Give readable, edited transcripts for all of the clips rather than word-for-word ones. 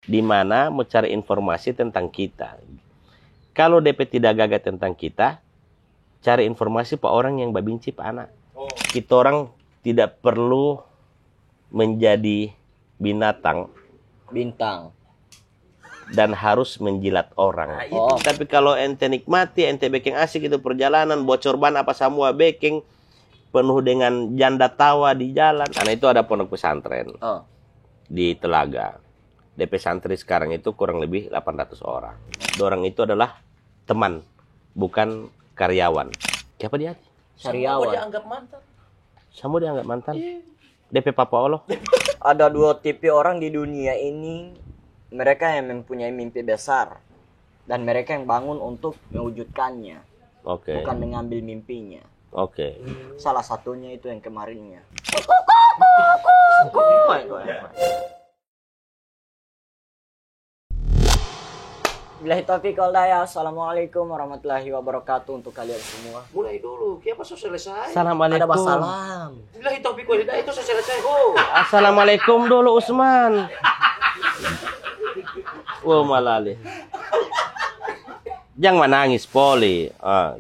di mana mau cari informasi tentang kita. Kalau DP tidak gagah tentang kita, cari informasi pak orang yang babinci pak anak. Kita orang tidak perlu menjadi binatang Bintang. dan harus menjilat orang. Tapi kalau ente nikmati, ente bikin asik itu perjalanan, bocor ban apa semua bikin penuh dengan janda tawa di jalan. Karena itu ada pondok pesantren di Telaga. DP santri sekarang itu kurang lebih 800 orang. Orang itu adalah teman, bukan karyawan. Siapa dia? Sariawan. Semua dianggap mantan. DP Papa Allah. Ada 2 tipe orang di dunia ini. Mereka yang mempunyai mimpi besar. Dan mereka yang bangun untuk mewujudkannya. Oke. Bukan mengambil mimpinya. Oke. Salah satunya itu yang kemarinnya. Billahi taufiq wal hidayah. Assalamualaikum warahmatullahi wabarakatuh untuk kalian semua. Mulai dulu, kenapa sudah selesai? Assalamualaikum. Ada wassalam. Billahi taufiq wal hidayah itu sudah selesai. Oh. Assalamualaikum dulu Usman. Wow malali. Jangan menangis Poli.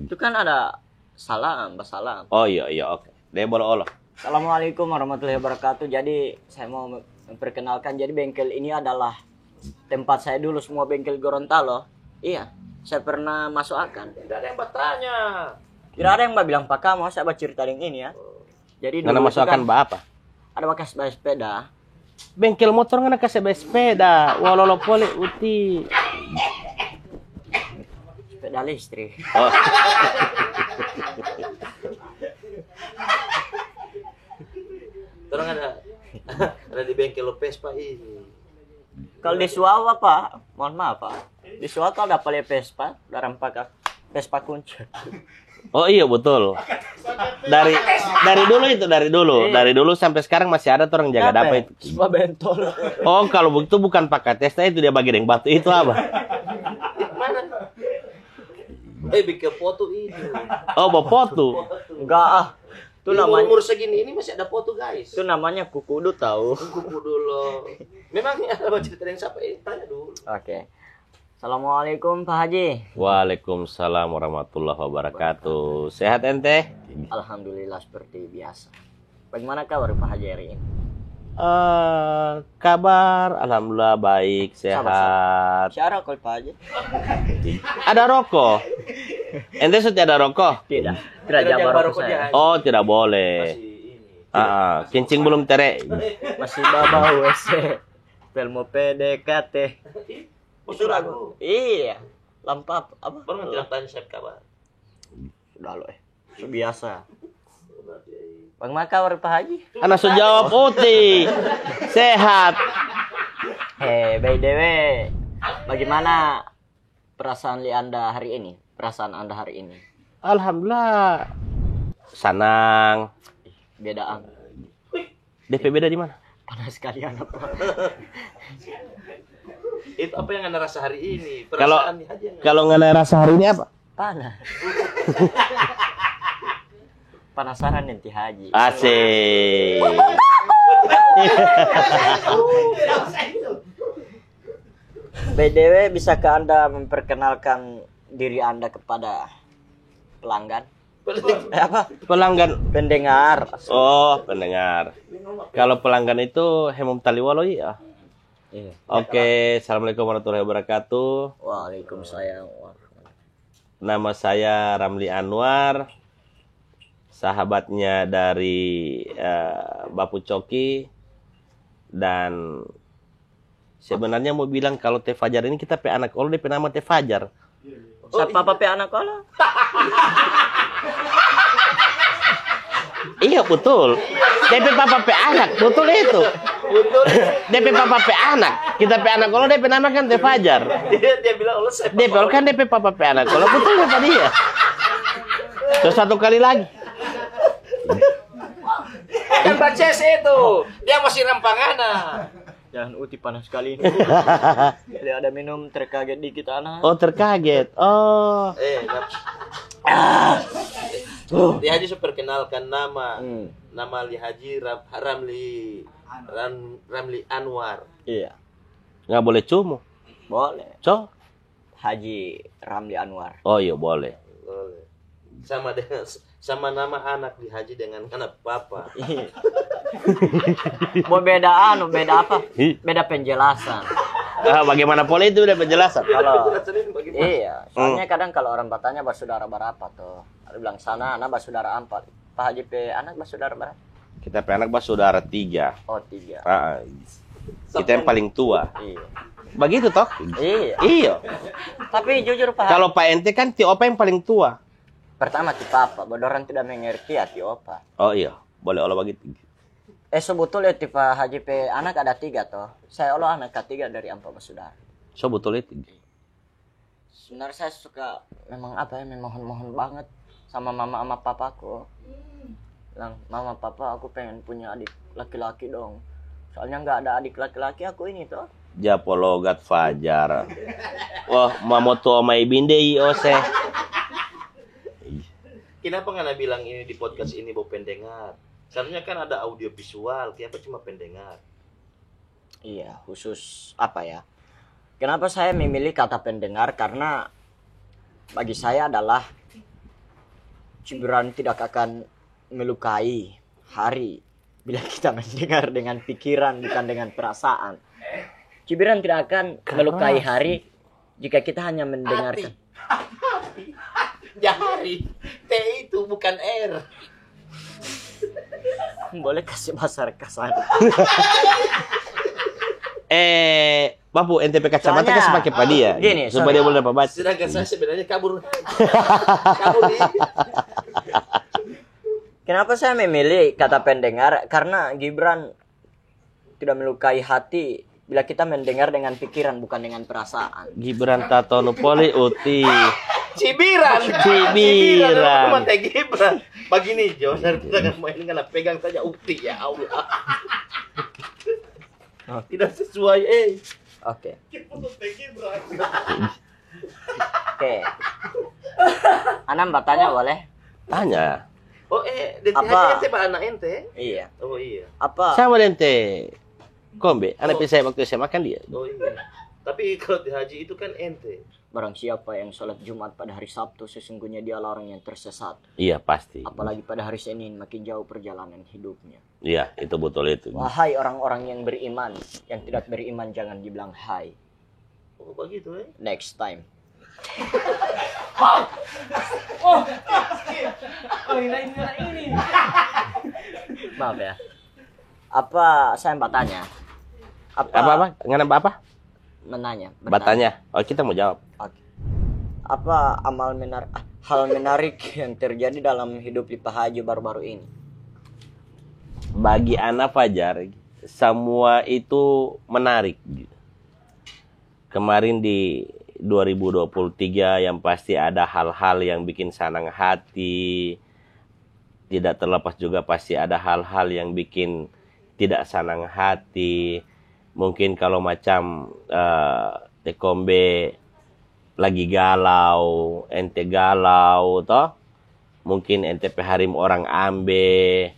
Itu kan ada salam, wassalam. Oh iya oke. Dia boleh Allah. Assalamualaikum warahmatullahi wabarakatuh. Jadi saya mau memperkenalkan. Jadi bengkel ini adalah tempat saya dulu semua bengkel Gorontalo. Iya, saya pernah masuk akan. Tidak ada yang bertanya. Tidak ada yang bilang Pak kamu, saya baca cerita yang ini ya. Jadi Karena dulu masuk akan apa? ada bekas sepeda. Bengkel motor ngana kasih sepeda. Walolo Poli uti. Sepeda listrik. Oh. Terus ada di bengkel Vespa ini. Kalau di Suawa Pak, mohon maaf Pak. Di Suawa kalau ada pakai Vespa, dalam pakai Vespa kunci. Oh iya betul. Dari dulu sampai sekarang masih ada orang jaga dapat itu. Vespa bentol. Oh kalau begitu bukan pakai testa itu dia bagi yang batu itu apa? Mana? Bikin foto ini. Oh bawa foto. Enggak ah. Itu namanya umur segini ini masih ada foto guys. itu namanya kukudu tahu. Kuku dulu. Memang ada cerita yang siapa ini? Tanya dulu. Oke. Assalamualaikum Pak Haji. Waalaikumsalam warahmatullahi wabarakatuh. Sehat ente? Alhamdulillah seperti biasa. Bagaimana kabar Pak Haji hari ini? Kabar alhamdulillah baik, sehat. Syara kalau Pak Haji. Ada rokok? Ente sudah ada rokok? Tidak. Tidak jabar rokok saya. Oh, tidak boleh. Kencing belum tere. Masih baba WC. Filmu PDKT. Usul lagu. Iya. Lampap apa? Pernah bilang tanya saya kabar. Sudah lo biasa. Bagaimana kabar Pak Haji? Anak sudah jawab putih. Sehat. By the way, bagaimana perasaan Anda hari ini? Perasaan Anda hari ini? Alhamdulillah. Senang. Bedaan. DP beda di mana? Panas sekali anak Pak. Itu apa yang Anda rasa hari ini? Kalau nggak rasa hari ini apa? Panas. Penasaran nanti Haji. Asik. BDW, bisakah Anda memperkenalkan diri Anda kepada pelanggan? Apa? Pelanggan. Pendengar. Oh, pendengar. Kalau pelanggan itu Hemum Taliwalo ya. Iya. Oke, assalamualaikum warahmatullahi wabarakatuh. Waalaikumsalam. Nama saya Ramli Anwar, sahabatnya dari Bapu Coki, dan sebenarnya mau bilang kalau Teh Fajar ini kita pe anak Allah, dia nama Teh Fajar. Siapa pape anak Allah? Iya betul. DP papa pe anak, betul itu. Betul. DP papa pe anak, kita pe anak Allah, DP nama kan Teh Fajar. Dia bilang Allah saya. DP kan DP papa pe anak Allah, betul kata dia. Terus satu kali lagi. Kan baca itu. Dia masih rampangana. Jangan uti panas sekali ini. Jadi ada minum terkaget dikit anak. Oh terkaget. Oh. Li Haji perkenalkan nama. Nama Li Haji Ramli Anwar. Iya. Nggak boleh cumu. Boleh. Co? Haji Ramli Anwar. Oh iya boleh. Boleh. Sama nama anak di haji dengan anak papa. Mau beda beda apa? Beda penjelasan. Bagaimana pola itu udah penjelasan? Kalau Penjelasan ini bagaimana? iya, soalnya kadang kalau orang bertanya bersaudara berapa tuh. Ada bilang sana anak bersaudara 4. Pak Haji P anak bersaudara berapa? Kita anak bersaudara 3. Oh 3. Kita yang paling tua. Iya. Begitu toh? Iya. Iya. Tapi jujur Pak Haji, Kalau Pak Ente kan ti opa yang paling tua. pertama ti papa, bodoran tidak mengerti ya ti opa. Oh iya, boleh olah begitu. Sebetulnya ti Pak Haji P anak ada 3 toh. Saya olah anak ketiga dari 4 bersaudara. So betul itu. Sebenarnya saya suka memang apa ya, memohon-mohon banget sama mama sama papaku. Bilang, mama papa aku pengen punya adik laki-laki dong. Soalnya nggak ada adik laki-laki aku ini toh. Japologat Fajar. Wah, mamoto omai binde ose. Kenapa nggak bilang ini di podcast ini bu pendengar? Seharusnya kan ada audio visual, kenapa cuma pendengar? Iya, khusus apa ya? Kenapa saya memilih kata pendengar? Karena bagi saya adalah cibiran tidak akan melukai hari bila kita mendengar dengan pikiran bukan dengan perasaan. Cibiran tidak akan melukai hari jika kita hanya mendengarkan. Ya hari, T itu bukan R. Boleh kasih bahasa kesan. Bapu NTP kacamata Soalnya, kasih pakai padia. gini, supaya dia boleh dapat baca. Sedangkan saya sebenarnya kabur. Kabur nih. Kenapa saya memilih kata pendengar? Karena Gibran tidak melukai hati bila kita mendengar dengan pikiran bukan dengan perasaan. Gibran Tatono Poli Uti. Cibiran. Cibiran. Mata Gibran. Begini Jo, daripada main dengan pegang saja ukti ya Allah. Tidak sesuai Oke. Oke. Anam bertanya boleh? Tanya. Oh DTH Apa? ente Pak anak ente? Iya. Oh iya. Apa? Sama ente. Kombe, anak saya waktu saya makan dia. Oh iya. Tapi kalau di haji itu kan ente. Barang siapa yang sholat Jumat pada hari Sabtu sesungguhnya dialah orang yang tersesat. Iya pasti. Apalagi pada hari Senin makin jauh perjalanan hidupnya. Iya itu betul itu. Wahai orang-orang yang beriman, yang tidak beriman jangan dibilang hai. Oh begitu Next time. Maaf ya. Apa saya bertanya? Apa? Nganap apa? Menanya. Batanya. Oh kita mau jawab. Oke. Apa hal menarik yang terjadi dalam hidup di Pak Haji baru-baru ini? Bagi anak Fajar, semua itu menarik. Kemarin di 2023 yang pasti ada hal-hal yang bikin senang hati. Tidak terlepas juga pasti ada hal-hal yang bikin tidak senang hati. Mungkin kalau macam Tekombe lagi galau, ente galau, toh mungkin ente peharim orang ambe.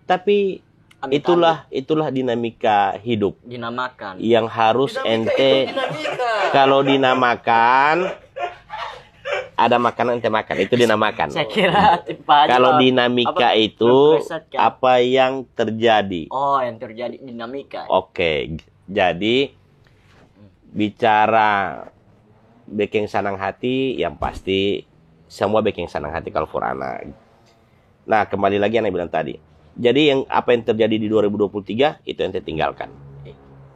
Tapi itulah dinamika hidup. Dinamakan. Yang harus Dinamika ente itu dinamika. kalau dinamakan ada makanan ente makan, itu dinamakan. Saya kira Pak Haji Kalau dinamika itu mempresetkan. apa yang terjadi? Oh, yang terjadi dinamika. Oke, jadi bicara baking senang hati, yang pasti semua baking senang hati kalau Furana. Nah, kembali lagi yang bilang tadi. Jadi apa yang terjadi di 2023 itu ente tinggalkan.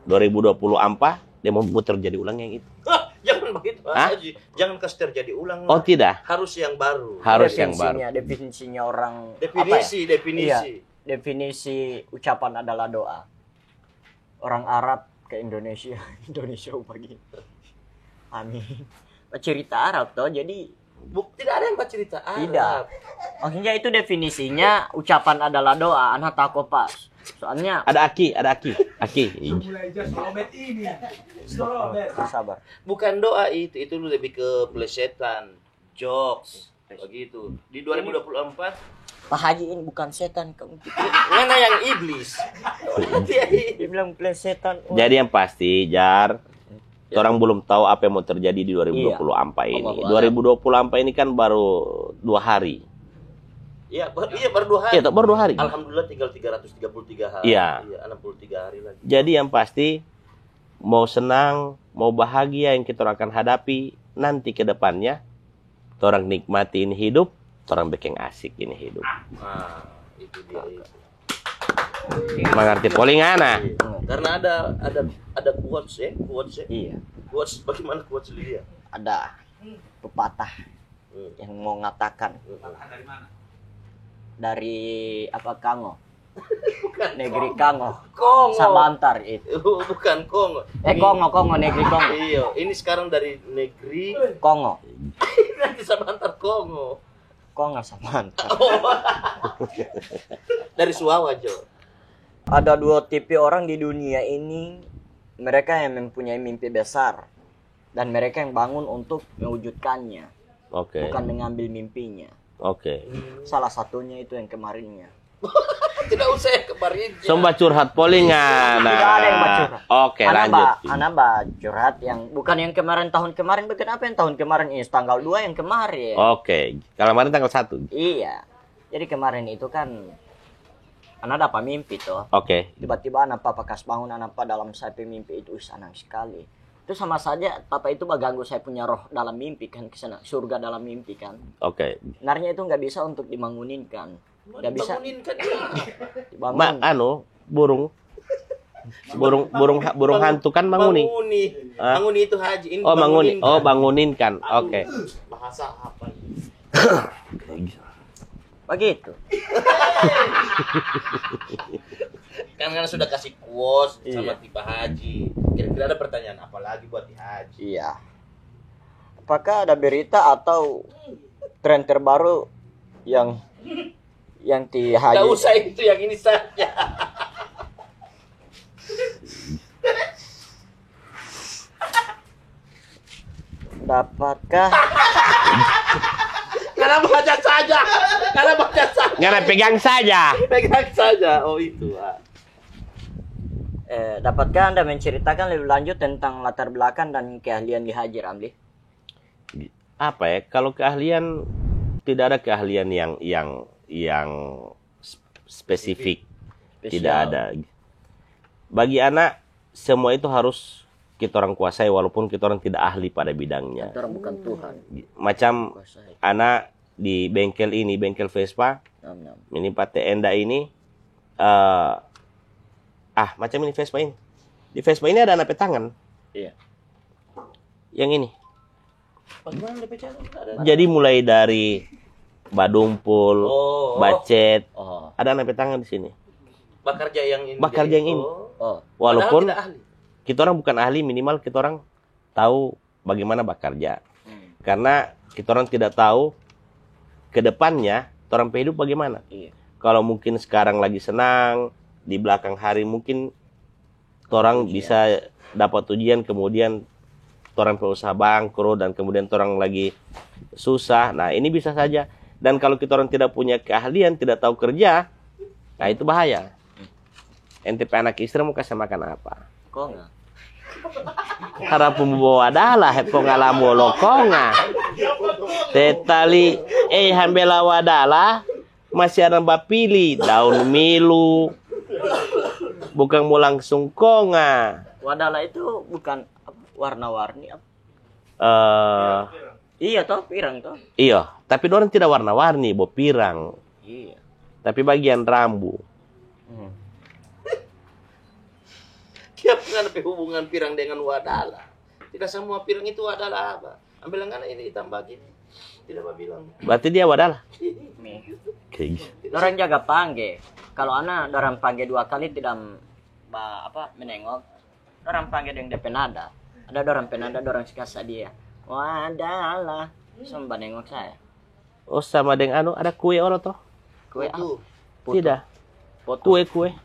2024 dia mau terjadi ulang yang itu. Jangan begitu Pak Hah? Haji. Jangan kasih terjadi ulang. Oh tidak, Harus yang baru. harus yang baru. Definisinya orang Definisi, apa ya? definisi. Iya, definisi ucapan adalah doa. Orang Arab ke Indonesia, Indonesia bagi. Amin. Cerita Arab toh, jadi Tidak ada yang baca cerita Arab. tidak. Maksudnya itu definisinya ucapan adalah doa. Anak tako pas. Soalnya Ada Aki. sabar. Bukan doa itu lebih ke plesetan, jokes, begitu. Di 2024 Pak Haji ini bukan setan kamu. Mana yang iblis? Dia bilang setan. Jadi yang pasti, Jar, orang belum tahu apa yang mau terjadi di 2020 AMPA ini. 2020 AMPA ini kan baru 2 hari. Iya, baru 2 hari. Iya, baru 2 hari. Alhamdulillah tinggal 333 hari. Iya. 63 hari lagi. Jadi yang pasti, mau senang, mau bahagia yang kita akan hadapi nanti ke depannya, orang nikmati ini hidup, orang bikin asik ini hidup. Nah, itu dia itu. Mengerti polingana? Karena ada quotes ya. Iya. Quotes bagaimana quotes dia? Ada pepatah yang mau ngatakan dari apa Kango? Negeri Kango. Kongo. Sabantar itu. Bukan Kongo. Kongo negeri Kongo. Iya, ini sekarang dari negeri Kongo. dari Sabantar Kongo. Kongo Sabantar. Dari Suawa, Jo. Ada 2 tipe orang di dunia ini, mereka yang mempunyai mimpi besar dan mereka yang bangun untuk mewujudkannya, Oke. bukan mengambil mimpinya. Oke. Salah satunya itu yang kemarinnya. Tidak usah yang kemarin. Somba curhat polingana. Tidak ada yang curhat. Oke, lanjut. Anak curhat yang bukan yang kemarin tahun kemarin, bukan apa yang tahun kemarin ini tanggal 2 yang kemarin. Oke. Kalau kemarin tanggal 1. Iya. Jadi kemarin itu kan anak dapat mimpi tuh. Oke. Tiba-tiba anak papa kas bangun anak papa dalam saya mimpi itu senang sekali. Itu sama saja papa itu mengganggu saya punya roh dalam mimpi kan, kesana surga dalam mimpi kan. Oke. Sebenarnya itu nggak bisa untuk dibanguninkan. Nggak bisa Dibangun. Burung hantu kan manguni. Manguni itu haji. Ini Oh, manguni. Oh, banguninkan. Oke. Bahasa apa ini? begitu. Kan sudah kasih quotes sama tipe haji. Kira-kira ada pertanyaan apa lagi buat di haji? Iya. Apakah ada berita atau tren terbaru yang di haji? Gak usah itu, yang ini saja. Dapatkah Karena baca saja. Karena pegang saja. Pegang saja. Oh itu. Dapatkah Anda menceritakan lebih lanjut tentang latar belakang dan keahlian di haji, Ramli? Apa ya? Kalau keahlian, tidak ada keahlian yang spesifik. Tidak ada. Bagi anak, semua itu harus kita orang kuasai walaupun kita orang tidak ahli pada bidangnya. Kita orang bukan Tuhan. Macam anak di bengkel ini, bengkel Vespa, ini Pate Enda ini, macam ini Vespa ini. Di Vespa ini ada anak petangan. Iya. Yang ini. Bagaimana petangan? Jadi mulai dari badumpul, bacet, ada anak petangan di sini. Bakarja yang ini. Bakarja yang ini. Walaupun kita orang bukan ahli, minimal kita orang tahu bagaimana bekerja. Karena kita orang tidak tahu ke depannya orang hidup bagaimana. Iya. Kalau mungkin sekarang lagi senang, di belakang hari mungkin orang bisa dapat ujian, kemudian orang berusaha bangkrut dan kemudian orang lagi susah. Nah, ini bisa saja. Dan kalau kita orang tidak punya keahlian, tidak tahu kerja, nah itu bahaya. Ente anak istri mau kasih makan apa? Kok enggak? Harap membawa adalah pengalaman lokonga. Tetali hambela wadala masih ada bapili daun milu. Bukan mau langsung konga. Wadala itu bukan warna-warni apa? Iya toh, pirang toh. Iya, tapi orang tidak warna-warni, bo pirang. Iya. Tapi bagian rambu. Dia bukan hubungan pirang dengan wadala. Tidak semua pirang itu wadala apa. Ambil anggaran ini ditambah gini. Tidak apa bilang. Berarti dia wadala. Orang jaga pangge. Kalau anak orang pangge 2 kali tidak menengok. Orang pangge dengan DP nada. Ada orang penada, orang sekasa dia. Wadala. Sembah nengok saya. Oh, sama dengan ada kue orang toh? Kue apa? Tidak. Kue.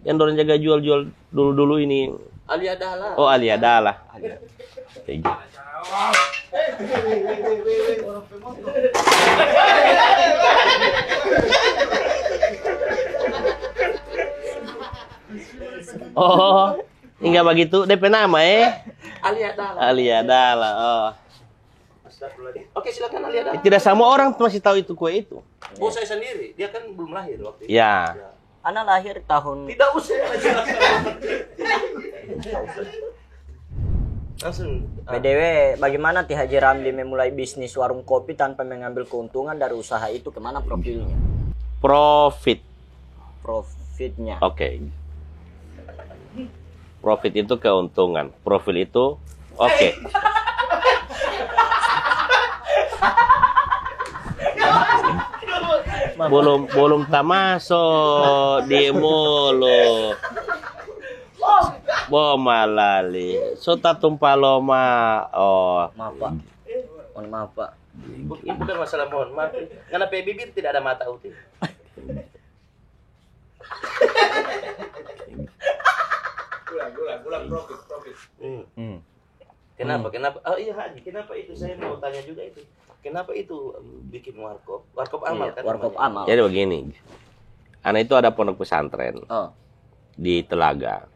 Yang orang jaga jual-jual dulu-dulu ini Ali adalah. Oh, Ali adalah. Oh, hingga begitu DP nama Ali adalah. Ali adalah. Oh. Oke, silakan Ali adalah. Tidak semua orang masih tahu itu kue itu. Oh, saya sendiri. Dia kan belum lahir waktu itu. Ya. Anak lahir tahun Tidak usah. Langsung. BDW, bagaimana Ki Haji Ramli memulai bisnis warung kopi tanpa mengambil keuntungan dari usaha itu? Kemana profilnya? Profitnya. Oke. Profit itu keuntungan. Profil itu oke. belum tamasuk di mulu. Malali. Sota tumpaloma. Oh. Maaf Pak. Mohon maaf Pak. Ini bukan masalah mohon maaf. Karena bibir tidak ada mata uti. Ulang profit. Kenapa? Oh iya Haji, kenapa itu saya mau tanya juga itu. Kenapa itu bikin warkop? Warkop amal kan? Warkop namanya? amal. Jadi begini. Anak itu ada pondok pesantren Oh. di Telaga.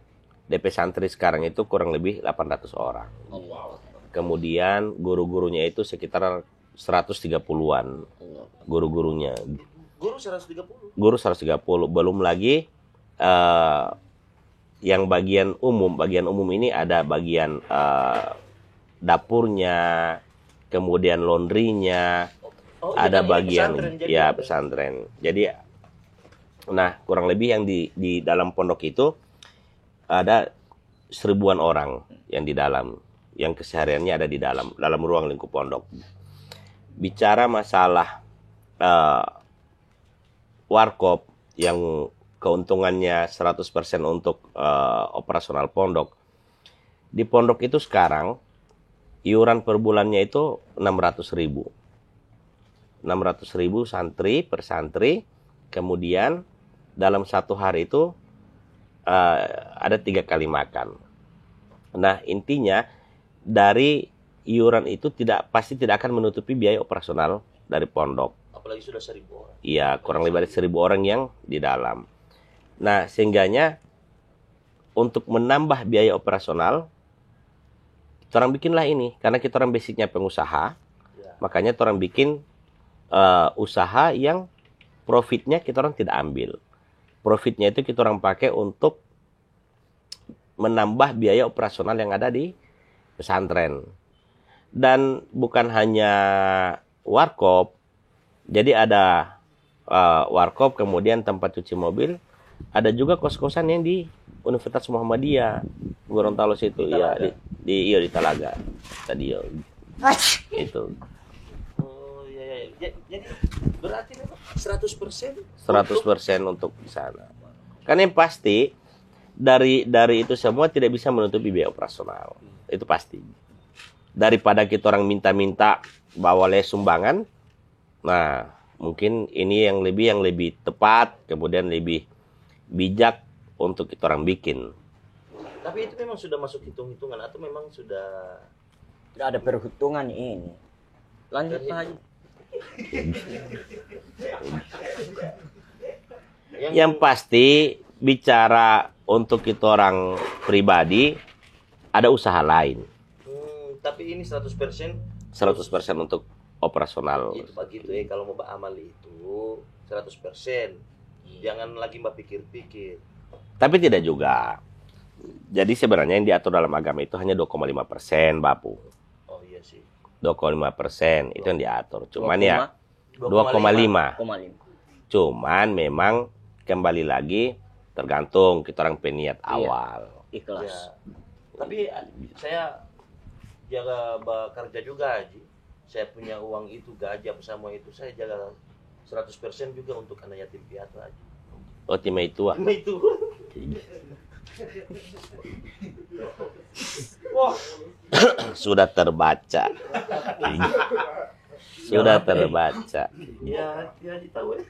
DP santri sekarang itu kurang lebih 800 orang. Kemudian guru-gurunya itu sekitar 130-an. Guru-gurunya. Guru 130. Guru 130. Belum lagi yang bagian umum. Bagian umum ini ada bagian dapurnya, kemudian laundrynya, Oh, ada ini bagian pesantren, jadi ya ada. pesantren. Jadi, nah kurang lebih yang di dalam pondok itu ada 1000-an orang yang di dalam, yang kesehariannya ada di dalam ruang lingkup pondok. Bicara masalah warkop yang keuntungannya 100% untuk operasional pondok. Di pondok itu sekarang iuran per bulannya itu 600.000. 600.000 santri per santri. Kemudian dalam satu hari itu ada 3 kali makan. Nah intinya dari iuran itu pasti tidak akan menutupi biaya operasional dari pondok. Apalagi sudah 1.000 orang. Iya, kurang lebih ada 1.000 orang yang di dalam. Nah, sehingganya untuk menambah biaya operasional, kita orang bikinlah ini. Karena kita orang basicnya pengusaha, makanya kita orang bikin usaha yang profitnya kita orang tidak ambil. Profitnya itu kita orang pakai untuk menambah biaya operasional yang ada di pesantren. Dan bukan hanya warkop, jadi ada warkop, kemudian tempat cuci mobil, ada juga kos-kosan yang di Universitas Muhammadiyah Gorontalo situ, ya di Talaga tadi itu. Oh iya. Jadi berarti memang 100% 100% untuk di sana. Kan yang pasti dari itu semua tidak bisa menutupi biaya operasional. Itu pasti. Daripada kita orang minta-minta bawa sumbangan, nah mungkin ini yang lebih tepat, kemudian lebih bijak untuk kita orang bikin. Tapi itu memang sudah masuk hitung-hitungan atau memang sudah Tidak ada perhitungan ini. Lanjut Pak Haji. Yang pasti bicara untuk kita orang pribadi ada usaha lain. Tapi ini 100% 100% untuk operasional. itu begitu kalau mau beramal itu 100%. Jangan lagi mbak pikir-pikir. Tapi tidak juga. Jadi sebenarnya yang diatur dalam agama itu hanya 2,5%, Bapu. Oh iya sih. 2,5% itu yang diatur. Cuman 2,5. ya 2,5. 2,5. Cuman memang kembali lagi tergantung kita orang peniat awal. Ikhlas. Ya. Tapi saya jaga bekerja juga Haji. Saya punya uang itu, gaji apa semua itu saya jaga 100% juga untuk anak yatim piatu Haji. Oh, tim itu. Itu. Wah, Sudah terbaca. Sudah terbaca. ya Haji tahu ya.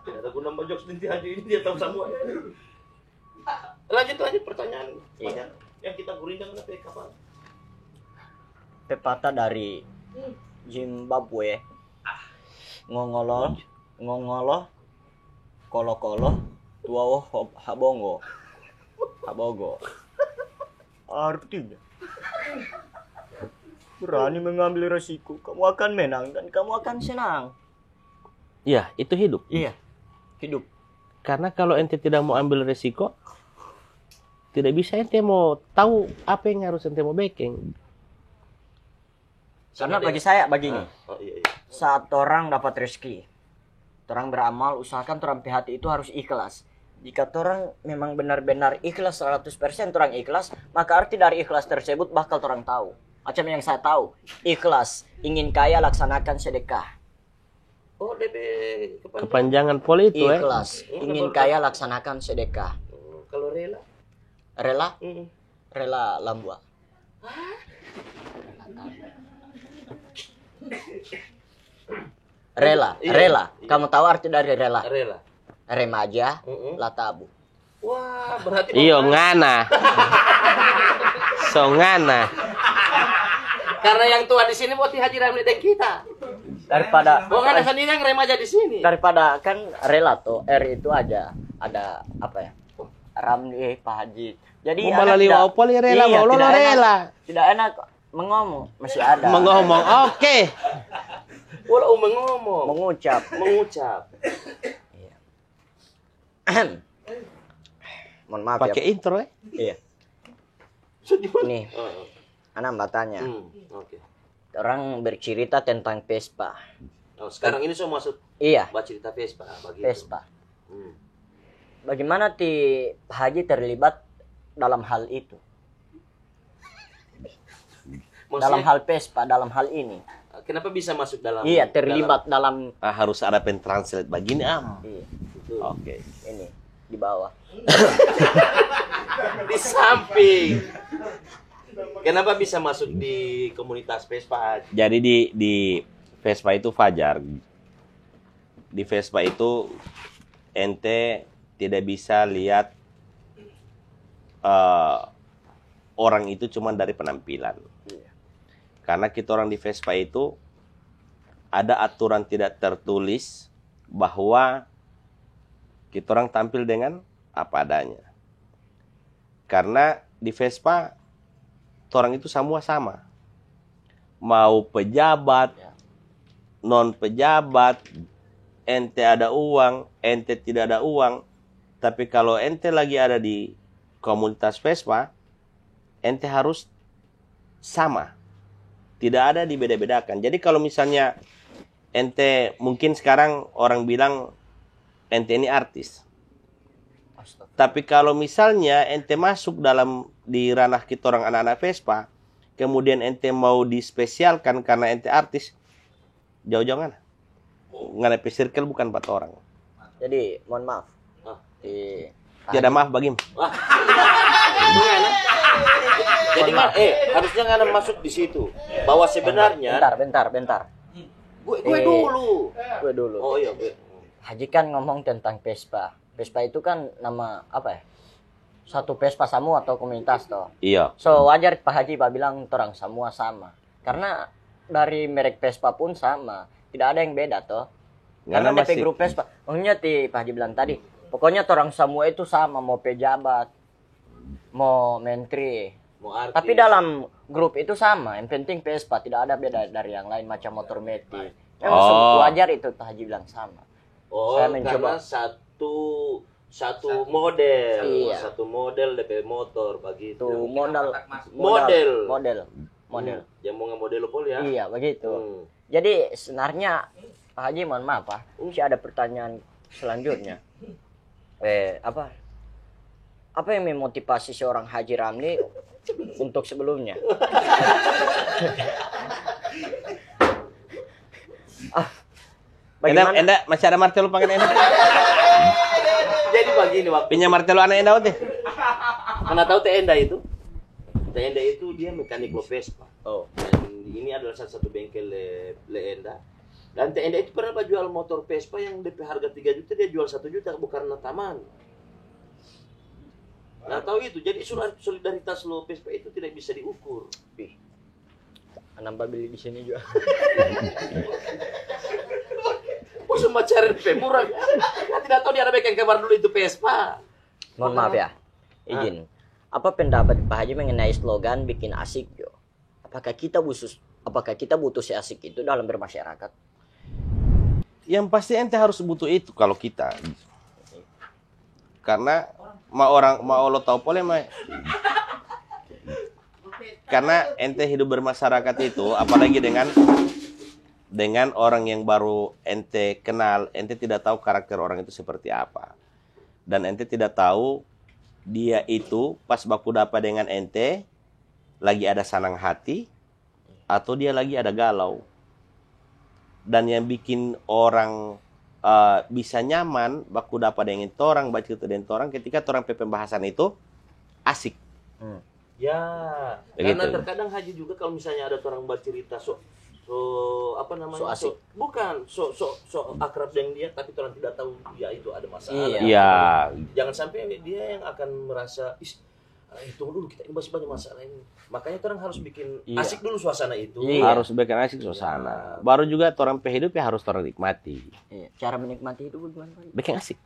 Tidak ada guna bajok nanti Haji ini dia tahu semua. Lanjut pertanyaan. Iya. Banyak yang kita gurindang apa kapal? Pepatah dari Zimbabwe. Ngongolo, kolo, tuao habongo. Habogo. Artinya, berani mengambil resiko, kamu akan menang dan kamu akan senang. Iya, itu hidup. Iya, hidup. Karena kalau ente tidak mau ambil resiko, tidak bisa ente mau tahu apa yang harus ente mau backing. Karena bagi saya begini, Iya. saat orang dapat rezeki, orang beramal, usahakan orang hati itu harus ikhlas. Jika orang memang benar-benar ikhlas 100% orang ikhlas, maka arti dari ikhlas tersebut bakal orang tahu. Macam yang saya tahu, ikhlas, ingin kaya laksanakan sedekah. Oh, DP Kepanjangan poli itu Ikhlas, ingin kaya laksanakan sedekah. Kalau rela? Rela? Rela lambua. Rela, Iya, rela. iya. Kamu tahu arti dari rela? Rela. Remaja, latabu. Wah, berarti Iyo ngana. So ngana. karena yang tua di sini buat Haji Ramli dan kita. Daripada Bukan ada sendiri yang remaja di sini. daripada kan rela tuh R itu aja ada apa ya? Ramli, Pak Haji. Jadi Mau malah liwa opol ya rela, mau lo tidak enak- rela. Tidak enak mengomong, masih ada. Mengomong, oke. Walau mengomong, Mengucap. mengucap. Mohon maaf Pakai ya. intro ya. Iya. Nih, anak bertanya. Oke. Orang bercerita tentang Vespa. Oh, sekarang ini saya masuk Iya, baca cerita Vespa begitu. Vespa. Hmm. Bagaimana Pak Haji terlibat dalam hal itu? Dalam Maksudnya, hal Vespa, dalam hal ini. kenapa bisa masuk dalam? Iya, terlibat dalam Harus ada pen translate begini iya, Betul. Oke. ini di bawah. Di samping. Kenapa bisa masuk di komunitas Vespa? Jadi di Vespa itu Fajar. Di Vespa itu ente tidak bisa lihat orang itu cuma dari penampilan. Karena kita orang di Vespa itu ada aturan tidak tertulis bahwa kita orang tampil dengan apa adanya. Karena di Vespa orang itu semua sama. Mau pejabat, non pejabat, ente ada uang, ente tidak ada uang. Tapi kalau ente lagi ada di komunitas Vespa, ente harus sama. Tidak ada dibeda-bedakan. Jadi kalau misalnya ente mungkin sekarang orang bilang ente ini artis. Tapi kalau misalnya ente masuk di ranah kita orang anak-anak Vespa, kemudian ente mau dispesialkan karena ente artis, jauh-jauh kan? Ngana circle bukan 4 orang. Jadi, mohon maaf. Tiada maaf bagimu. Gimana? Jadi harusnya nggak masuk di situ. Bahwa sebenarnya Bentar. gue dulu. Gue dulu. Oh iya, gue. Haji kan ngomong tentang Vespa. Vespa itu kan nama apa ya? Satu Vespa semua atau komunitas toh. Iya. So wajar Pak Haji Pak bilang orang semua sama. Karena dari merek Vespa pun sama. Tidak ada yang beda toh. Karena Ngana DP grup Vespa. Maksudnya Pak Haji bilang tadi. Pokoknya orang semua itu sama. Mau pejabat. Mau menteri. Mau artis. Tapi dalam grup itu sama. Yang penting Vespa. Tidak ada beda dari yang lain. Macam motor metik. Memang wajar itu Pak Haji bilang sama. Oh, Saya mencoba. karena satu model, Iya. satu model DP motor begitu. Tuh model. Yang mau nge-model pol ya? Iya begitu. Hmm. Jadi sebenarnya Pak Haji mohon maaf Pak, masih ada pertanyaan selanjutnya. Apa yang memotivasi seorang Haji Ramli untuk sebelumnya? Bagaimana? Enda masih ada martelo pakai enda. Jadi begini waktu Pinjam martelo anak enda teh. mana tahu Tenda itu? Tenda itu dia mekanik Vespa. Oh, Dan ini adalah salah satu bengkel Leenda. Dan Tenda itu pernah jual motor Vespa yang DP harga 3 juta dia jual 1 juta bukan karena taman. Nah, tahu itu. Jadi solidaritas lo PSP itu tidak bisa diukur. Nambah beli di sini juga. Oh, semua cari murah. Tidak tahu dia ada bikin kabar dulu itu PSPA. Mohon maaf ya, izin. Apa pendapat Pak Haji mengenai slogan bikin asik Jo? Apakah kita butuh si asik itu dalam bermasyarakat? Yang pasti ente harus butuh itu kalau kita. Karena mau lo tahu boleh mah. Karena ente hidup bermasyarakat itu, apalagi dengan orang yang baru ente kenal, ente tidak tahu karakter orang itu seperti apa. Dan ente tidak tahu dia itu pas baku dapat dengan ente lagi ada senang hati atau dia lagi ada galau. Dan yang bikin orang bisa nyaman baku dapat dengan orang, baca itu dengan orang ketika orang pembahasan itu asik. Ya, begitu. karena terkadang Haji juga kalau misalnya ada orang bercerita so apa namanya? So asik. Bukan so akrab dengan dia tapi orang tidak tahu dia itu ada masalah. Iya. Jangan sampai dia yang akan merasa tunggu dulu kita ini masih banyak masalah ini. Makanya orang harus bikin asik dulu suasana itu. Harus bikin asik suasana. Baru juga orang hidup ya harus orang nikmati. Iya. Cara menikmati itu bagaimana? Bikin asik.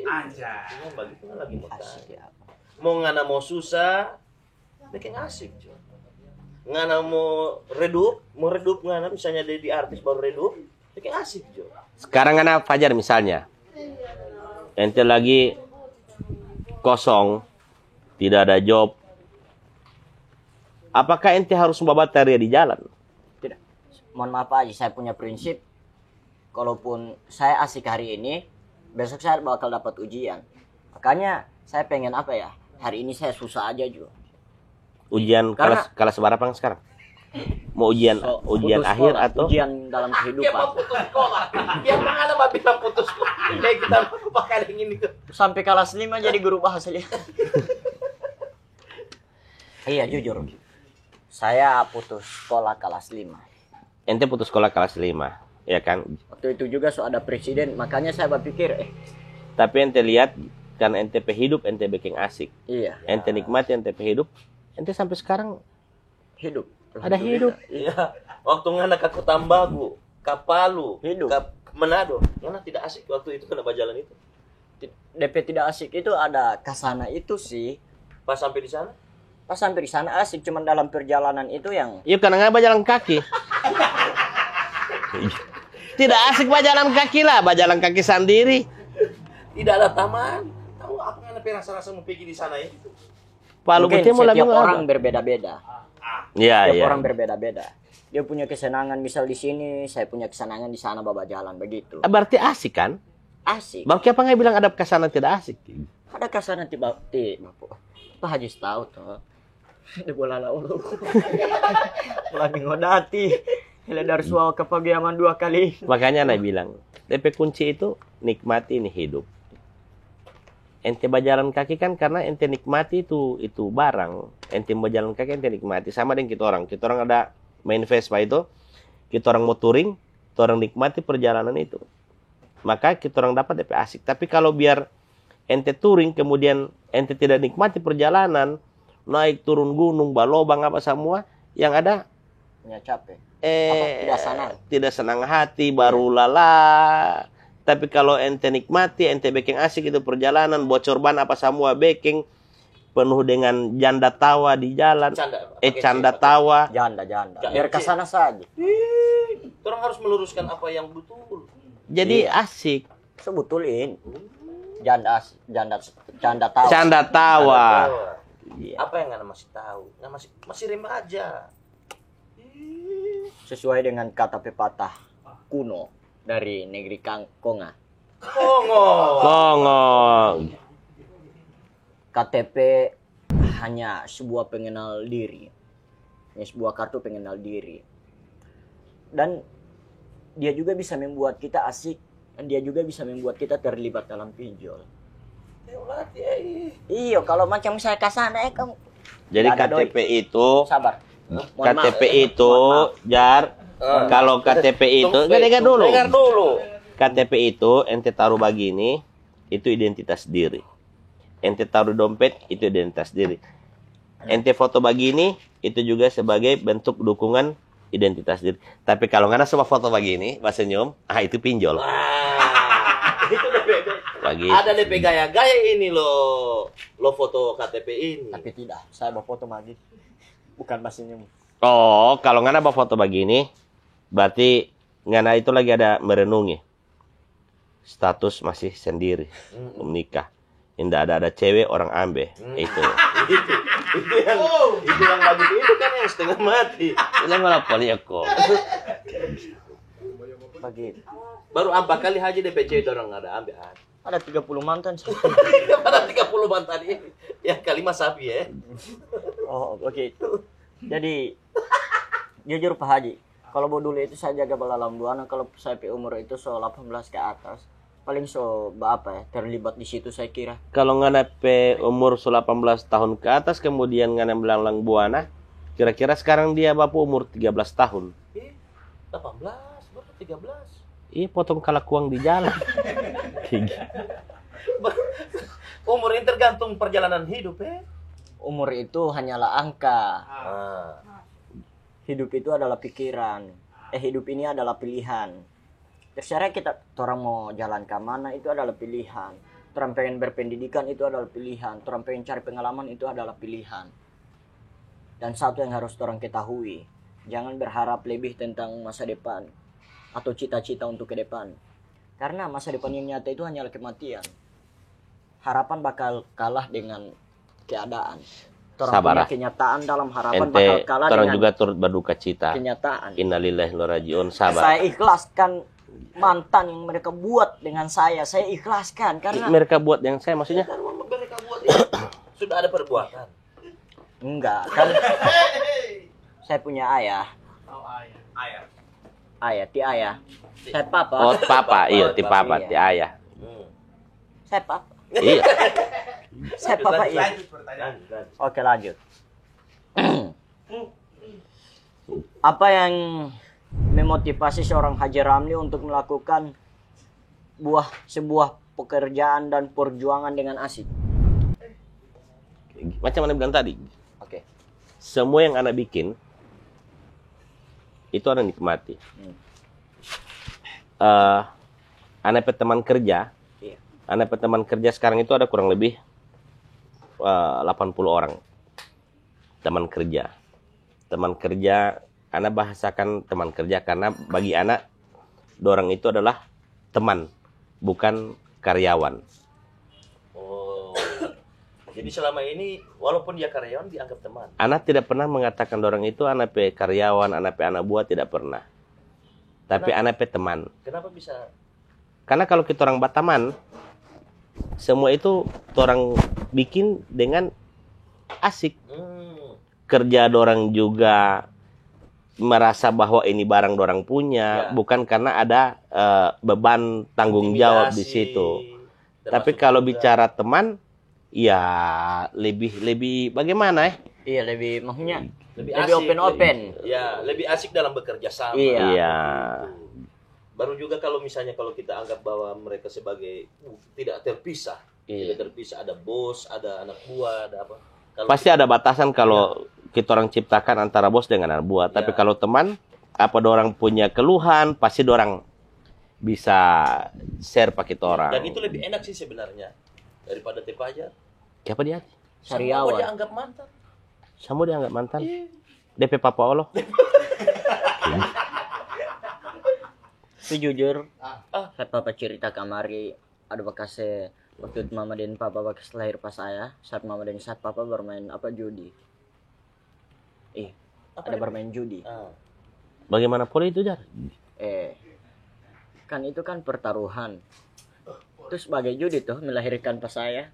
Aja. Bagi itu lagi mau Asik ya. Mau ngana mau susah, bikin asik cuy. Ngana mau redup ngana misalnya di artis baru redup, bikin asik cuy. Sekarang ngana Fajar misalnya, ente lagi kosong, tidak ada job. Apakah ente harus membawa teriak di jalan? Tidak. Mohon maaf Pak Haji, saya punya prinsip. Kalaupun saya asik hari ini, besok saya bakal dapat ujian. Makanya saya pengen apa ya? Hari ini saya susah aja juga. Ujian kelas berapa sekarang? Mau ujian akhir sekolah, atau ujian dalam Dia kehidupan? mau putus sekolah. Dia mana mau bilang putus sekolah. Kayak kita pakai ini tuh. Sampai kelas 5 jadi guru bahasa dia. Iya jujur. Saya putus sekolah kelas 5. ente putus sekolah kelas 5, ya kan? Waktu itu juga ada presiden, makanya saya berpikir Tapi ente lihat kan ente hidup ente bikin asik. iya, Ente nikmati ente hidup, ente sampai sekarang hidup. ada hidup. Iya. Waktu ngana ke Tambagu, ke Palu, Hidup. ke Manado, ngana tidak asik waktu itu kena jalan itu. DP tidak asik itu ada kasana itu sih. Pas sampai di sana, Pas sampai di sana asik, cuman dalam perjalanan itu yang Iya karena nggak berjalan kaki. Tidak asik berjalan kaki lah, berjalan kaki sendiri. tidak ada taman. Tahu apa ngana rasa-rasa mau pergi di sana itu? Palu mungkin Betimul setiap lagu orang apa? berbeda-beda. Iya, Setiap iya. orang berbeda-beda. Dia punya kesenangan misal di sini, saya punya kesenangan di sana bawa jalan begitu. Berarti asik kan? Asik. Bang siapa nggak bilang ada kesana tidak asik? Ada kasana tiba Bapak. Pak Haji tahu tuh. Ada bola lalu. Bola ngodati. Hele dari suau ke pagiaman 2 kali. Makanya Anda bilang, DP kunci itu nikmati ini hidup. Ente berjalan kaki kan karena ente nikmati itu barang. Ente berjalan kaki ente nikmati sama dengan kita orang. Kita orang ada main Vespa itu, kita orang mau touring, kita orang nikmati perjalanan itu. Maka kita orang dapat DP asik. Tapi kalau biar ente touring kemudian ente tidak nikmati perjalanan, naik turun gunung, balobang apa semua, yang ada Ya capek. Tidak senang. tidak senang hati, baru lala. Tapi kalau ente nikmati, ente bikin asik itu perjalanan, bocor ban apa semua bikin penuh dengan janda tawa di jalan. Canda tawa. Janda. Biar kesana saja. Orang harus meluruskan apa yang betul. Jadi asik. Sebetulin. Janda tahu. Canda tawa. Iya. Apa yang ngana masih tahu? Ngana masih remaja. Sesuai dengan kata pepatah kuno dari negeri Konga. Kongo. KTP hanya sebuah pengenal diri. Hanya sebuah kartu pengenal diri. Dan dia juga bisa membuat kita asik. Dan dia juga bisa membuat kita terlibat dalam pinjol. Iya, kalau macam saya kasana kamu. Jadi KTP itu, Sabar. KTP itu, Jar, kalau KTP itu, dengar dulu. KTP itu ente taruh begini, itu identitas diri. ente taruh dompet, itu identitas diri. Ente foto begini, itu juga sebagai bentuk dukungan identitas diri. Tapi kalau nggak ada semua foto begini, Pak Senyum, itu pinjol. Itu Lagi. ada DP gaya-gaya ini lo foto KTP ini. Tapi tidak, saya bawa foto lagi. Bukan Mas Senyum. Oh, kalau nggak ada foto begini, berarti nggak itu lagi ada merenungi. Status masih sendiri, menikah. Tidak ada cewek orang ambe. Itu Itu yang begitu itu kan yang setengah mati. ini malah poliako. Begitu. Baru 4 kali haji DPC orang ada ambil haji. Ada 30 mantan. Pada 30 mantan ini. Yang kelima sapi ya. Oh, oke. Jadi jujur Pak Haji, kalau dulu itu saya jaga belalang buana, kalau saya umur itu 18 ke atas. Paling apa ya, terlibat di situ saya kira. Kalau nggak umur 18 tahun ke atas, kemudian nggak belalang buana, kira-kira sekarang dia bapak umur 13 tahun. 18, baru 13. Iya, potong kalakuang di jalan. Umur ini tergantung perjalanan hidup ya. Umur itu hanyalah angka. Ah. Hidup itu adalah pikiran. Hidup ini adalah pilihan. Terserah kita orang mau jalan ke mana, itu adalah pilihan. Orang pengen berpendidikan, itu adalah pilihan. Orang pengen cari pengalaman, itu adalah pilihan. Dan satu yang harus orang ketahui, jangan berharap lebih tentang masa depan atau cita-cita untuk ke depan. Karena masa depan yang nyata itu hanyalah kematian. Harapan bakal kalah dengan keadaan. Orang Sabar. punya kenyataan dalam harapan bakal Ente, kalah orang dengan juga turut berduka cita. kenyataan. Innalillahi wa inna ilaihi raji'un. Sabar. Saya ikhlaskan mantan yang mereka buat dengan saya ikhlaskan karena Mereka buat yang saya maksudnya. Mereka buat ini. Sudah ada perbuatan. enggak kan saya punya ayah. Ayah. Saya papa. Oh, papa, iya, ti papa, Iya. ti ayah. Saya papa. Iya. Saya papa iya. Lanjut. Oke, lanjut. Apa yang memotivasi seorang Haji Ramli untuk melakukan sebuah pekerjaan dan perjuangan dengan asik? Macam mana bilang tadi, Oke. semua yang anak bikin itu anak nikmati. Anak teman kerja, Iya. anak teman kerja sekarang itu ada kurang lebih 80 orang teman kerja. Teman kerja, anak bahasakan teman kerja karena bagi anak, dorang itu adalah teman, bukan karyawan. Oh. Jadi selama ini walaupun dia karyawan dianggap teman. Anak tidak pernah mengatakan dorang itu anak karyawan, anak buah, tidak pernah. Tapi anak teman. Kenapa bisa? Karena kalau kita orang Bataman, semua itu orang bikin dengan asik. Kerja dorang juga merasa bahwa ini barang dorang punya, Ya. bukan karena ada beban tanggung jawab di situ. Tapi kalau bicara teman, ya lebih bagaimana ya? Iya, lebih maksudnya Lebih lebih asik, open. Ya, lebih asik dalam bekerja sama. Iya. Iya. Baru juga kalau misalnya kalau kita anggap bahwa mereka sebagai tidak terpisah. Iya. Tidak terpisah, ada bos, ada anak buah, ada apa. Kalau Pasti ada batasan kalau kita orang ciptakan antara bos dengan anak buah. Tapi Ya. kalau teman, apa dorang punya keluhan, pasti dorang bisa share pakai orang. dan itu lebih enak sih sebenarnya daripada tepaja. Siapa dia? Semua Sariawan. dia anggap mantan. Sama dia nggak mantan? DP Papa Allah. Tapi jujur, saya papa cerita kamari ada bekas waktu mama dan papa bekas lahir pas saya, saat mama dan saat papa bermain judi. Ada bermain judi. Bagaimana pula itu, Jar? Kan itu kan pertaruhan. Terus sebagai judi tuh melahirkan pas saya.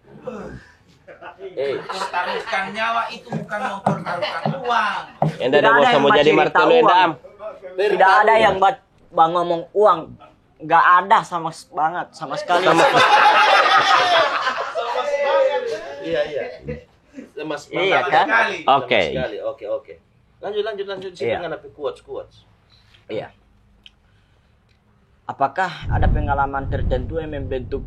Pertaruhkan nyawa itu bukan mau pertaruhkan uang. Enda ada Tidak ada bos yang mau jadi cerita martelo uang. Endam. Tidak ada yang bang ngomong uang. Nggak ada sama sekali. Iya. Mas, Iya kan? Oke. Oke. Lanjut. Sini Iya. dengan apa quotes. Iya. Apakah ada pengalaman tertentu yang membentuk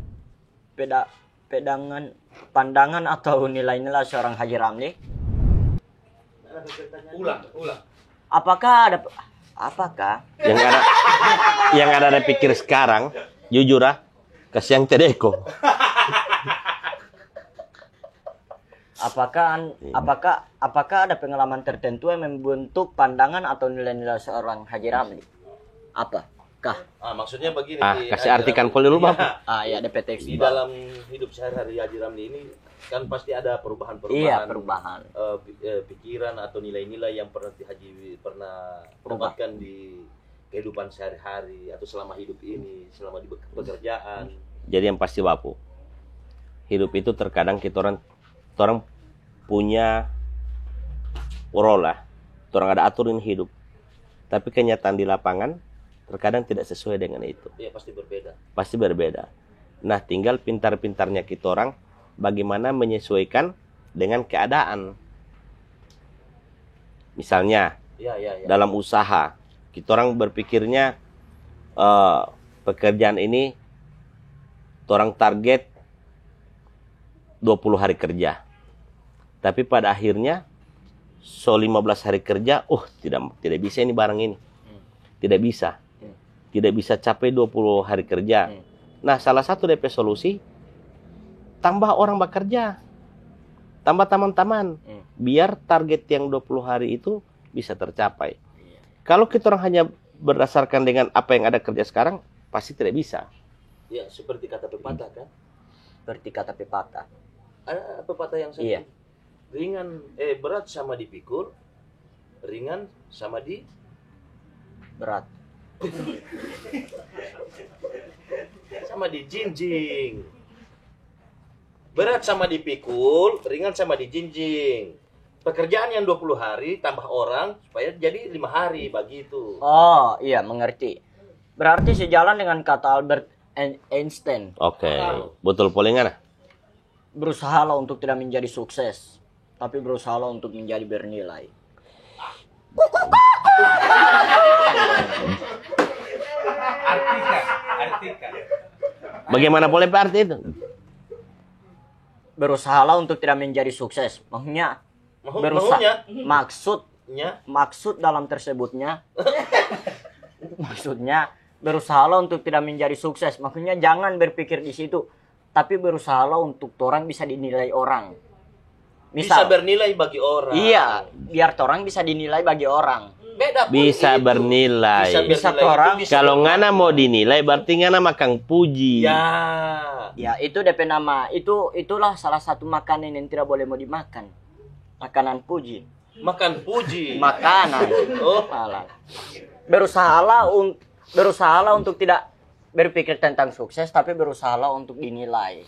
pandangan atau nilai-nilai seorang Haji Ramli? Ulang. Apakah yang ada pikir sekarang, jujur kasihan Tedeko. Apakah ada pengalaman tertentu yang membentuk pandangan atau nilai-nilai seorang Haji Ramli? Apakah? Maksudnya begini. Kasih artikan dulu Bapak. Ya DPT. Di dalam hidup sehari-hari Haji Ramli ini kan pasti ada perubahan-perubahan. Iya, perubahan. Pikiran atau nilai-nilai yang Haji pernah dapatkan di kehidupan sehari-hari atau selama hidup ini, selama di pekerjaan. Jadi yang pasti Bapu, hidup itu terkadang kita orang punya role lah, orang ada aturin hidup, tapi kenyataan di lapangan terkadang tidak sesuai dengan itu. Iya, pasti berbeda. Nah, tinggal pintar-pintarnya kita orang bagaimana menyesuaikan dengan keadaan. Misalnya, dalam usaha, kita orang berpikirnya pekerjaan ini orang target 20 hari kerja. Tapi pada akhirnya 15 hari kerja, tidak bisa ini barang ini. Tidak bisa. Tidak bisa capai 20 hari kerja. Nah, salah satu DP solusi, tambah orang bekerja. Tambah teman-teman. Biar target yang 20 hari itu bisa tercapai. Kalau kita orang hanya berdasarkan dengan apa yang ada kerja sekarang, pasti tidak bisa. Ya, seperti kata pepatah kan? Seperti kata pepatah. Ada pepatah yang Iya. Berat sama dipikul, ringan sama Berat. sama dijinjing. Berat sama dipikul, ringan sama dijinjing. Pekerjaan yang 20 hari tambah orang supaya jadi 5 hari begitu. Oh, iya, mengerti. Berarti sejalan dengan kata Albert Einstein. Oke, betul polingan. Berusahalah untuk tidak menjadi sukses, tapi berusahalah untuk menjadi bernilai. Artikan. Bagaimana boleh Pak arti itu? Berusahalah untuk tidak menjadi sukses. Maksudnya maksud dalam tersebutnya maksudnya berusahalah untuk tidak menjadi sukses. Maksudnya jangan berpikir di situ, tapi berusahalah untuk orang bisa dinilai orang. Bisa bernilai bagi orang. Iya, biar orang bisa dinilai bagi orang. Beda pun Bisa itu. bernilai. Bisa orang. Kalau ngana mau dinilai berarti ngana makan puji. Ya, itu DP nama. Itulah salah satu makanan yang tidak boleh mau dimakan. Makanan puji. Makan puji. Makanan. Salah. Berusahalah untuk tidak berpikir tentang sukses, tapi berusahalah untuk dinilai.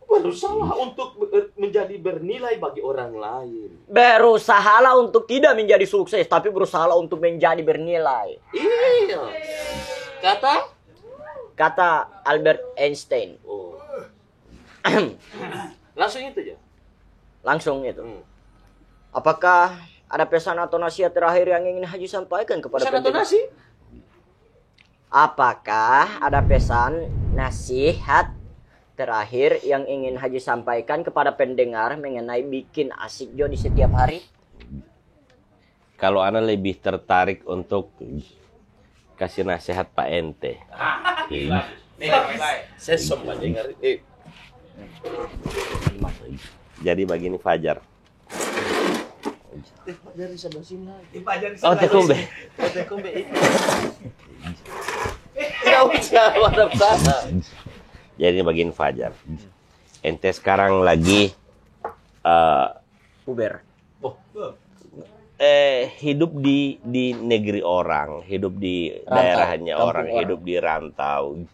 Berusaha untuk menjadi bernilai bagi orang lain. Berusahalah untuk tidak menjadi sukses, tapi berusahalah untuk menjadi bernilai. Iya. Kata Albert Einstein. Langsung itu ya. Langsung itu. Apakah ada pesan atau nasihat terakhir yang ingin Haji sampaikan kepada Pesan atau nasi? Apakah ada pesan nasihat terakhir yang ingin Haji sampaikan kepada pendengar mengenai bikin asik jo di setiap hari? Kalau Ana lebih tertarik untuk kasih nasihat Pak Ente. Saya sempat dengar. Jadi begini Fajar. Dari sebelah sini lagi. Oh, Tekumbe. Tekumbe itu. Enggak usah hadap sana. Jadi begini Fajar. Ente sekarang lagi Uber. hidup di negeri orang, hidup di daerahnya orang, hidup di rantau.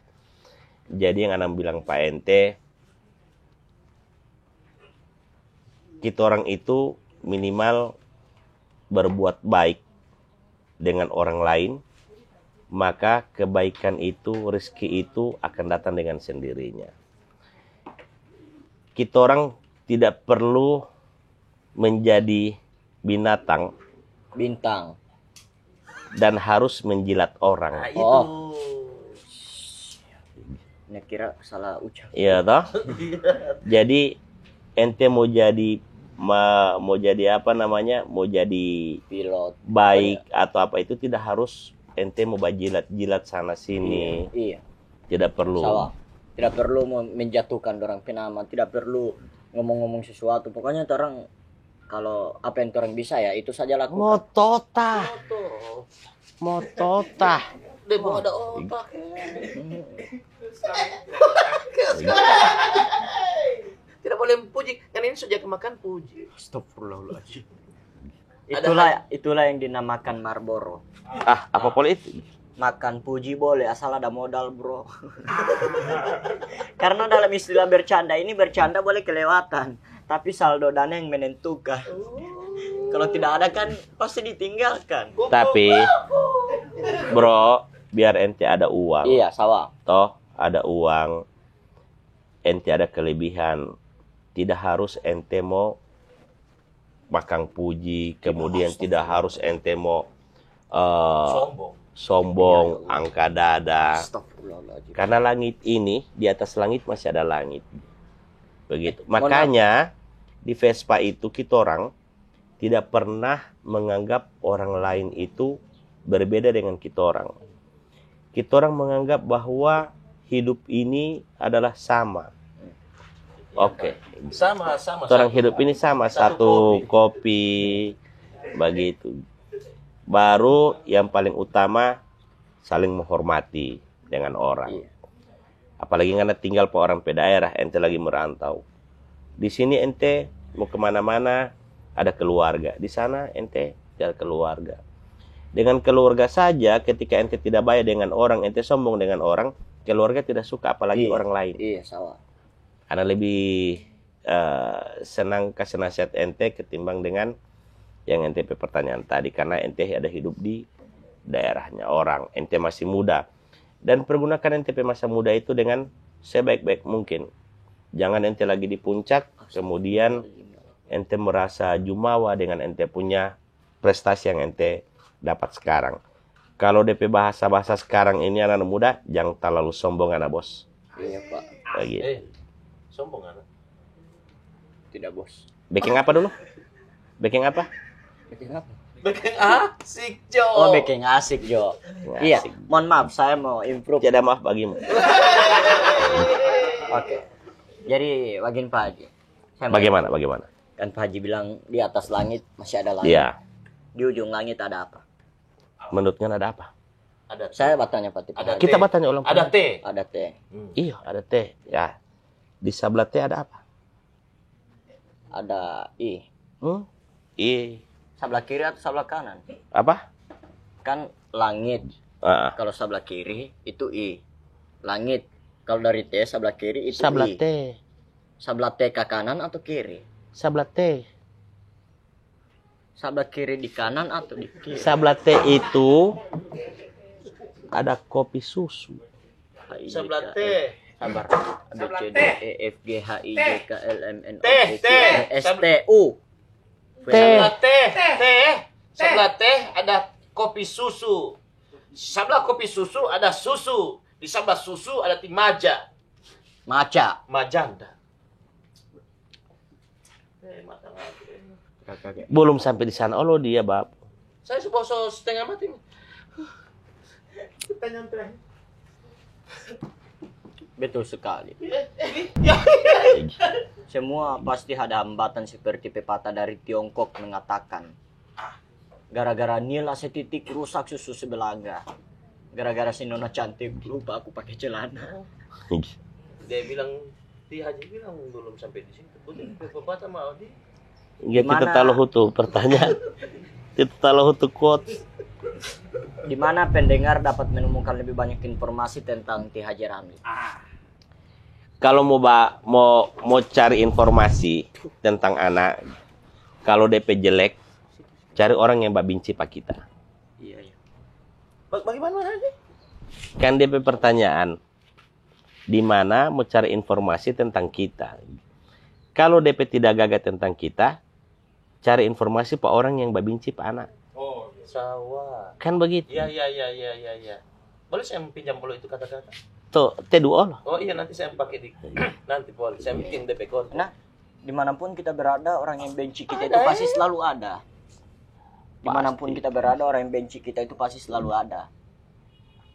Jadi yang Ana bilang Pak Ente, kita orang itu minimal berbuat baik dengan orang lain, maka kebaikan itu, rezeki itu akan datang dengan sendirinya. Kita orang tidak perlu menjadi bintang dan harus menjilat orang. Nah, itu. Ini kira salah ucap. Iya toh? Jadi ente mau jadi mau jadi apa namanya? Mau jadi Pilot. baik atau apa itu tidak harus ente mau jilat sana sini. Iya. Tidak perlu. Salah. Tidak perlu menjatuhkan orang penama, tidak perlu ngomong-ngomong sesuatu. Pokoknya orang kalau apa yang orang bisa ya itu saja lakukan. Motota. Demo ada otak. Tidak boleh puji, kan ini sejak makan puji. Astagfirullahaladzim. Itulah yang dinamakan Marlboro. Ah, apa pula itu? Makan puji boleh asal ada modal, bro. Karena dalam istilah bercanda ini bercanda boleh kelewatan, tapi saldo dana yang menentukan. Kalau tidak ada kan pasti ditinggalkan. Tapi bro, biar ente ada uang. Iya, sawah. Toh ada uang, ente ada kelebihan. Tidak harus ente mau makan puji, kemudian tidak harus ente mau sombong, angka dada. Astagfirullahaladzim. Karena langit ini, di atas langit masih ada langit. Begitu. Makanya di Vespa itu kita orang tidak pernah menganggap orang lain itu berbeda dengan kita orang. Kita orang menganggap bahwa hidup ini adalah sama. Oke. Sama. Orang hidup ini sama, satu kopi, begitu. Baru yang paling utama saling menghormati dengan orang. Iya. Apalagi karena tinggal pe orang pe daerah, ente lagi merantau. Di sini ente mau kemana-mana ada keluarga. Di sana ente ada keluarga. Dengan keluarga saja, ketika ente tidak baik dengan orang, ente sombong dengan orang, keluarga tidak suka, apalagi orang lain. Iya, sawah. Karena lebih senang kasih nasihat ente ketimbang dengan yang ente pertanyaan tadi. Karena ente ada hidup di daerahnya orang, ente masih muda. Dan pergunakan ente masa muda itu dengan sebaik-baik mungkin. Jangan ente lagi di puncak, kemudian ente merasa jumawa dengan ente punya prestasi yang ente dapat sekarang. Kalau DP bahasa-bahasa sekarang ini anak muda, jangan terlalu sombong anak bos. Iya, Pak. Begitu. Sombong anak. Tidak, bos. Backing apa dulu? Backing apa? Bikin apa? Backing asik, Jo. Oh, bikin asik, Jo. Iya, Asik. mohon maaf, saya mau improve. Tidak maaf bagimu. Oke. Jadi, bagian Pak Haji. Saya mau- Bagaimana? Kan Pak Haji bilang di atas langit masih ada langit. Iya. Di ujung langit ada apa? Menurutnya ada apa? Ada. Saya bertanya Pak Tipe. Ada Kita teh. bertanya ulang. Ada teh. Ada teh. Iya, ada teh. Ya. Di sebelah teh ada apa? Ada i. Iya. Sebelah kiri atau sebelah kanan? Apa? Kan langit. Ah, Kalau sebelah kiri itu i. Langit. Kalau dari T sebelah kiri itu sebelah i. teh. Sebelah T ke kanan atau kiri? Sebelah teh. Sebelah kiri di kanan atau di kiri? Sebelah teh itu ada kopi susu. Sebelah teh. Sabar. A, B, C, D, E, F, G, H, I, J, K, L, M, N, O, Teh, P, Q, R, S, T, U. Teh. Sebelah teh ada kopi susu. Sebelah kopi susu ada susu. Di sebelah susu ada timaja. Maca. Majanda. Belum sampai di sana. Oh, lo dia, Bab. Saya sebosok setengah mati. Pertanyaan terakhir. Betul sekali. Semua pasti ada hambatan seperti pepatah dari Tiongkok mengatakan, gara-gara nila setitik rusak susu sebelaga. Gara-gara si nona cantik lupa aku pakai celana. Dia bilang, Ti Haji bilang belum sampai di situ. Betul, pepatah mau di. Ya, kita Gimana? tahu hutu pertanyaan. Kita tahu hutu quotes. Di mana pendengar dapat menemukan lebih banyak informasi tentang Ti Haji Ramli? Kalau mau cari informasi tentang anak, kalau DP jelek, cari orang yang benci pak kita. Iya, iya. Bagaimana Haji? Kan DP pertanyaan, di mana mau cari informasi tentang kita. Kalau DP tidak gagah tentang kita, cari informasi pak orang yang benci pak anak. Sawah. Kan begitu. Iya. Boleh saya pinjam dulu itu kata-kata? Tuh, T2 loh. Oh iya, nanti saya pakai di nanti Pol, saya bikin DP konten. Nah, dimanapun kita berada, orang yang benci kita itu pasti selalu ada. Dimanapun kita berada, orang yang benci kita itu pasti selalu ada.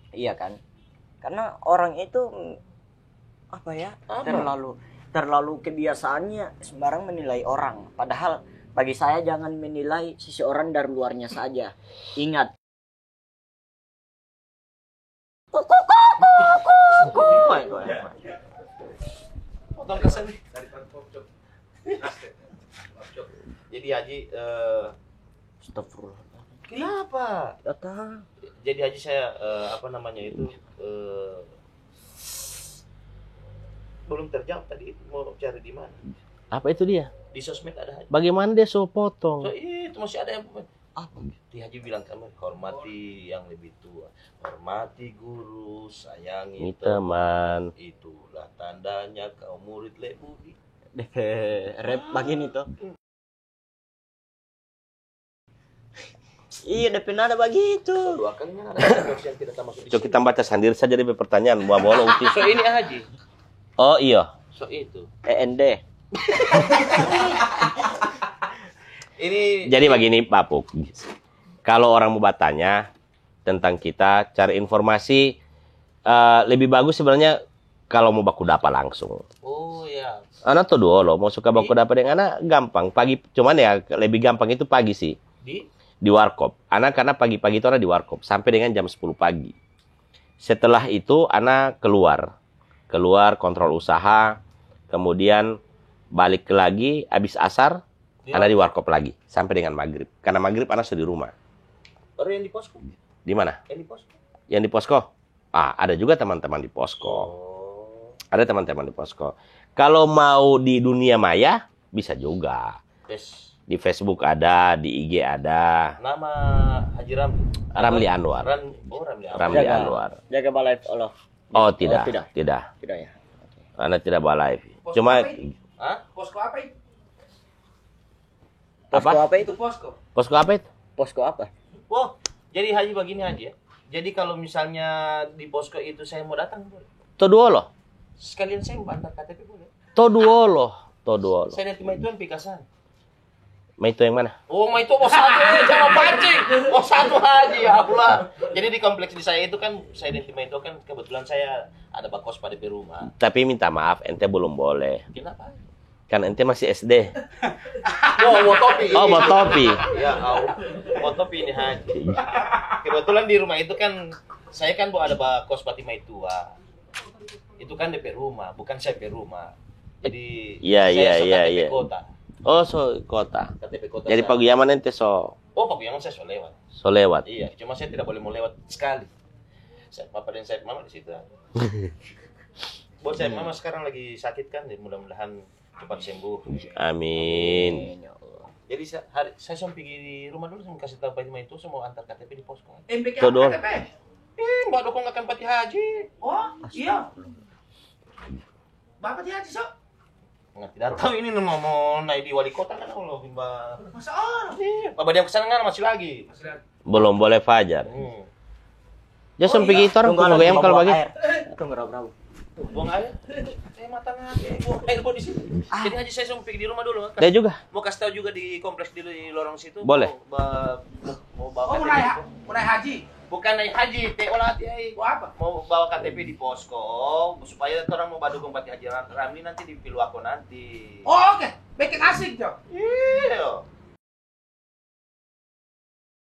Iya kan? Karena orang itu apa ya? Terlalu kebiasaannya sembarang menilai orang. Padahal bagi saya jangan menilai seseorang dari luarnya saja. Ingat. Potong kesan nih. Jadi Haji, Astagfirullah. kenapa? Datang. Jadi Haji saya apa namanya itu belum terjawab tadi, mau cari di mana? Apa itu dia? Di sosmed ada Haji. Bagaimana dia so So potong? itu masih ada yang apa? Di Haji bilang kami hormati yang lebih tua, hormati guru, sayangi Ini teman. Itulah tandanya kau murid lebudi. Rap begini tuh. Iya, DP nada begitu. Dua kalinya ada yang tidak termasuk di Coba sini. kita baca sendiri saja dari pertanyaan. Buah bolong. So ini Haji. Oh iya. So itu. END. Ini Jadi begini Pak Puk. Kalau orang mau bertanya tentang kita, cari informasi lebih bagus sebenarnya kalau mau baku dapa langsung. oh ya. Anak tuh dulu mau suka baku dapa dengan anak gampang. Pagi cuman ya lebih gampang itu pagi sih. Di warkop. Anak karena pagi-pagi itu anak di warkop sampai dengan jam 10 pagi. Setelah itu anak keluar kontrol usaha, kemudian balik lagi habis asar anak di warkop lagi sampai dengan maghrib. Karena maghrib anak sudah di rumah. Baru yang di posko. Di mana? Yang di posko. Yang di posko? Ada juga teman-teman di posko. Oh. Ada teman-teman di posko. Kalau mau di dunia maya bisa juga. Yes. Di Facebook ada, di IG ada. Nama Haji Ramli. Ramli Anwar. Ramli Anwar. Ramli Anwar. Jaga balai Allah. Oh tidak, tidak. tidak. Tidak ya. Anda tidak bawa live. Cuma Hah? Posko apa itu? Posko apa itu? Posko. posko apa itu? Posko apa? Oh, jadi Haji begini Haji ya. Jadi kalau misalnya di posko itu saya mau datang boleh. Toduolo. Sekalian saya mau antar KTP boleh. Toduolo. Toduolo. Saya nanti itu pikasan. Ma itu yang mana? Oh, itu oh satu jangan pancing. Oh satu Haji ya Allah. Jadi di kompleks di saya itu kan saya nanti itu kan kebetulan saya ada bakos pada di rumah. Tapi minta maaf, ente belum boleh. Kenapa? Kan ente masih SD. Oh, mau topi. Oh, mau topi. Ya, mau topi ini Haji. Kebetulan di rumah itu kan saya kan ada bakos Fatima tua. Itu kan DP rumah, bukan saya DP rumah. Jadi Iya, saya iya, so iya, KTP iya. kota. Oh, so kota. KTP kota. Jadi saya. pagiaman ente so Pagiaman saya so lewat. lewat. Iya, cuma saya tidak boleh mau lewat sekali. Saya papa dan saya mama di situ. Buat saya mama sekarang lagi sakit kan, mudah-mudahan cepat sembuh. Amin. Jadi saya sampai di rumah dulu, saya mau kasih tahu Fatima itu, saya mau antar KTP di posko. Todo. Mbak Dokong akan Pati Haji. Oh, iya. Bapak Haji, so. Nggak tidak tahu ini mau naik di wali kota kan Allah Mbak. Masa orang? Bapak dia kesana kan masih lagi. Belum boleh fajar. Ya Oh, sampai iya. gitu orang pun goyang kalau bagi. Tunggu berapa? Buang air. Mata ngaji. Buang air di sini. Jadi Haji saya sampai di rumah dulu. Dia juga. Mau kasih tahu juga di kompleks di lorong situ. Boleh. Mau bawa Oh, KTP. mau naik haji. Bukan naik haji, olah tiai. Oh, apa? Mau bawa KTP di posko supaya orang mau badukung Pati Haji Ramli nanti di pilu aku nanti. Oh, oke. Bikin asik, Jo. Iya.